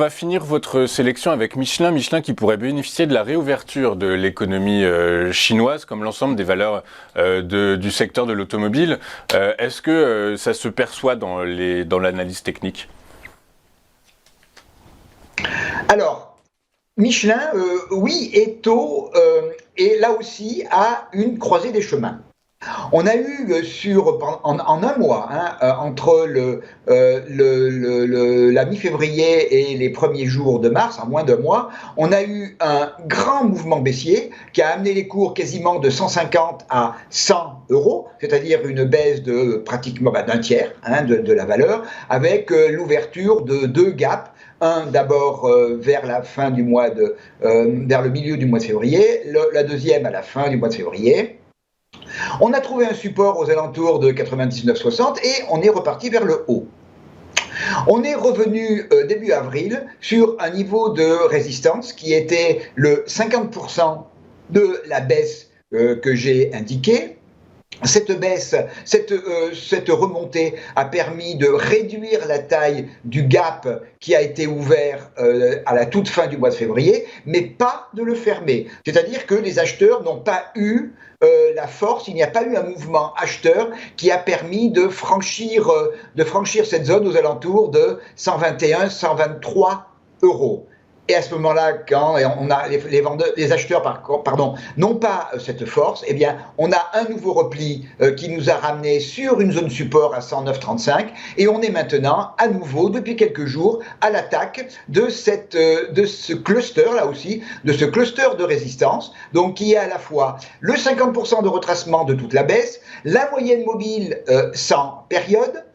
va finir votre sélection avec Michelin. Michelin qui pourrait bénéficier de la réouverture de l'économie chinoise comme l'ensemble des valeurs du secteur de l'automobile. Est-ce que ça se perçoit dans l'analyse technique ? Alors, Michelin, oui, et là aussi à une croisée des chemins. On a eu en un mois, entre la mi-février et les premiers jours de mars, en moins d'un mois, on a eu un grand mouvement baissier qui a amené les cours quasiment de 150 à 100 euros, c'est-à-dire une baisse de pratiquement d'un tiers de la valeur, avec l'ouverture de deux gaps. Un d'abord vers la fin du mois vers le milieu du mois de février, la deuxième à la fin du mois de février. On a trouvé un support aux alentours de 99,60 et on est reparti vers le haut. On est revenu début avril sur un niveau de résistance qui était le 50% de la baisse que j'ai indiquée. Cette baisse, cette remontée a permis de réduire la taille du gap qui a été ouvert à la toute fin du mois de février, mais pas de le fermer. C'est-à-dire que les acheteurs n'ont pas eu la force, il n'y a pas eu un mouvement acheteur qui a permis de franchir cette zone aux alentours de 121, 123 euros. Et à ce moment-là, quand on a les acheteurs n'ont pas cette force, eh bien, on a un nouveau repli qui nous a ramené sur une zone support à 109,35 et on est maintenant à nouveau, depuis quelques jours, à l'attaque de ce cluster, là aussi, de ce cluster de résistance, donc qui est à la fois le 50% de retracement de toute la baisse, la moyenne mobile sans période,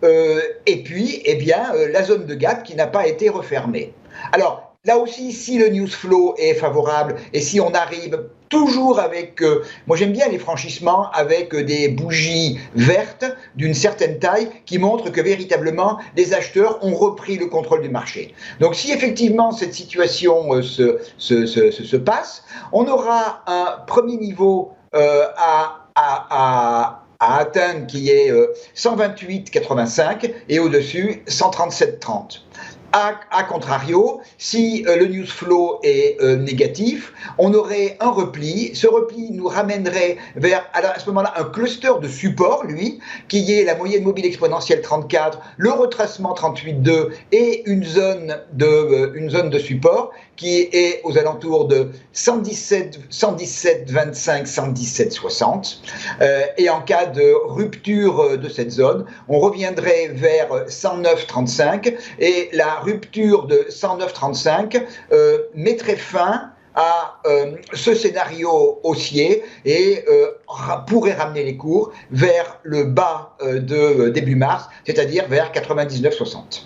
et puis, eh bien, la zone de gap qui n'a pas été refermée. Alors, là aussi, si le news flow est favorable et si on arrive toujours avec, moi j'aime bien les franchissements avec des bougies vertes d'une certaine taille qui montrent que véritablement les acheteurs ont repris le contrôle du marché. Donc si effectivement cette situation se passe, on aura un premier niveau à atteindre qui est 128,85 et au-dessus 137,30. A contrario, si le news flow est négatif, on aurait un repli. Ce repli nous ramènerait vers, à ce moment-là, un cluster de support, lui, qui est la moyenne mobile exponentielle 34, le retracement 38,2 et une zone de support qui est aux alentours de 117,25, 117,60. Et en cas de rupture de cette zone, on reviendrait vers 109,35 et la rupture de 109,35 mettrait fin à ce scénario haussier et pourrait ramener les cours vers le bas de début mars, c'est-à-dire vers 99,60.